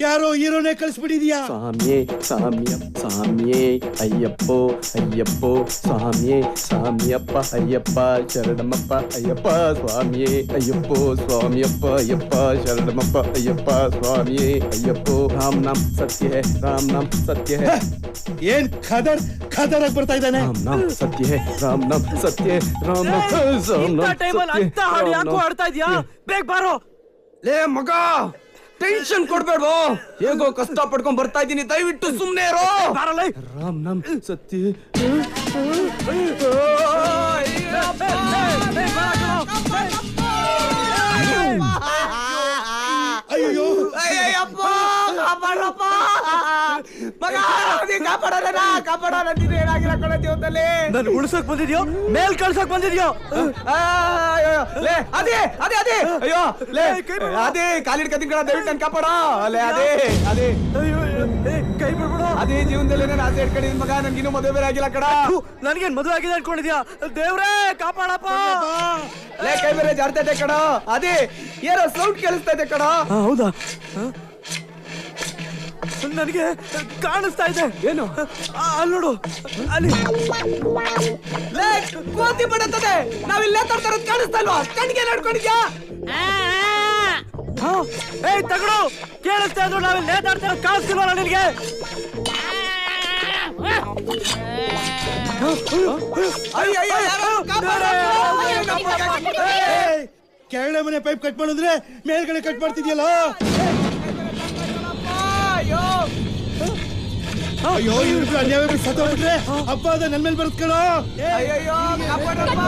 ಯಾರೋ ಹೀರೋನೇ ಕಳಿಸ್ಬಿಟ್ಟಿದ್ಯಾ? ಸ್ವಾಮಿಯೇ ಸ್ವಾಮಿಯೇ ಅಯ್ಯಪ್ಪೋ ಅಯ್ಯಪ್ಪೋ ಸ್ವಾಮಿಯೇ ಸ್ವಾಮಿಯಪ್ಪ ಅಯ್ಯಪ್ಪ ಶರಣಮಪ್ಪ ಅಯ್ಯಪ್ಪ ಸ್ವಾಮಿಯೇ ಅಯ್ಯಪ್ಪೋ ಸ್ವಾಮಿಯಪ್ಪ ಅಯ್ಯಪ್ಪ ಶರಣಮಪ್ಪ ಅಯ್ಯಪ್ಪ ಸ್ವಾಮಿಯೇ ಅಯ್ಯಪ್ಪೋ ರಾಮ್ ನಾಮ್ ಸತ್ಯ ಹೇ ರಾಮ್ ನಾಮ್ ಸತ್ಯ ಹೇ ಏನ್ ಖದರ್ ಆಗಿ ಬರ್ತಾ ಇದ್ದಾನೆ. ರಾಮ್ ನಾಮ್ ಸತ್ಯ ಹೇ ರಾಮ್ ನಾಮ್ ಸತ್ಯ ಹೇ ರಾಮ್ ನಾಮ್ ರಾಮ್ ನಾಮ್ ಟೈಮಲ್ಲಿ ಅಂತ ಹಾಡು ಯಾಕೋ ಆಡ್ತಾ ಇದ್ಯಾ? ಬೇಗ ಬಾರೋ. ಲೇ ಮಗ ಟೆನ್ಷನ್ ಕೊಡ್ಬೇಡ್ವೋ, ಹೇಗೋ ಕಷ್ಟ ಪಡ್ಕೊಂಡ್ ಬರ್ತಾ ಇದ್ದೀನಿ, ದಯವಿಟ್ಟು ಸುಮ್ನೆ ಇರೋ. ಬಾರಲೇ. ರಾಮ್ ನಮ್ ಸತ್ಯ ಅಯ್ಯೋ ಅಯ್ಯಪ್ಪ ಕಾಪಾಡಪ್ಪ ಮಗ, ಕಾಪಾಡ ಏನಾಗಿಲ್ಲ ಕಣ ಜೀವನದಲ್ಲಿ. ನಾನು ಉಳ್ಸಕ್ ಬಂದಿದ್ಯೋ ಮೇಲ್ ಕಳ್ಸಕ್ ಬಂದಿದ್ಯೋ? ಲೇ ಅದೇ ಅದೇ ಅದೇ ಅಯ್ಯೋ ಲೇ ಅದೇ ಕಾಲಿಡ್ಕತೀನಿ ಕಣ, ದಯವಿಟ್ಟು ನನ್ ಕಾಪಾಡ. ಲೇ ಅದೇ ಅದೇ ಕೈ ಬಿಡ್ಬಿಡು. ಅದೇ ಜೀವನದಲ್ಲಿ ನಾನು ಆಸೆ ಇಟ್ಕೊಂಡಿದ್ದೀನಿ ಮಗ, ನನ್ಗಿನ್ನೂ ಮದುವೆ ಬೇರೆ ಆಗಿಲ್ಲ ಕಣ. ನನ್ಗೇನ್ ಮದುವೆ ಆಗಿದೆ ಅನ್ಕೊಂಡಿದ್ಯಾ? ದೇವ್ರೇ ಕಾಪಾಡಪ್ಪ. ಲೇ ಕೈ ಬೇರೆ ಜಾರ್ತೈತೆ ಕಣ, ಅದೇ ಏನೋ ಸೌಂಡ್ ಕೇಳಿಸ್ತೈತೆ ಕಣ. ಹೌದಾ? ನನಗೆ ಕಾಣಿಸ್ತಾ ಇದೆ. ಏನು? ಅಲ್ಲಿ ನೋಡು, ಅಲ್ಲಿ ಲೇ ಕೋತಿ ಬಡತ್ತದೆ, ನಾವಿಲ್ಲೇ ತರ್ತಾರದ್ ಕಾಣಿಸ್ತಾ ಇಲ್ವಾ? ಕಣ್ಗೆ ನಡ್ಕೊಂಡಿದ್ಯಾ? ಏಯ್ ತಗಡು, ಕೇಳಿಸ್ತಾ ಇದ್ರು ನಾವಿಲ್ಲಿ ನೇತಾಡ್ತಾ ಇರೋದು ಕಾಣಿಸ್ತಿಲ್ವಲ್ಲ ನಿನಗೆ? ಅಯ್ಯಯ್ಯೋ, ಯಾರೋ ಕಾಪಾಡಪ್ಪ. ಕೆಳಗಡೆ ಮನೆ ಪೈಪ್ ಕಟ್ ಮಾಡಿದ್ರೆ ಮೇಲ್ಗಡೆ ಕಟ್ ಮಾಡ್ತಿದ್ಯಲ್ಲ. ಅಯ್ಯೋ ಅಯ್ಯೋ ಇವ್ರಿಬ್ರು ಅನ್ಯಾಯ ಸತ್ತೋಗ್ಬಿಟ್ರೆ ಹಬ್ಬ ಅದ ನನ್ ಮೇಲೆ ಬರುತ್ ಕಣೋ. ಅಯ್ಯಯ್ಯೋ ಕಾಪಾಡಪ್ಪ.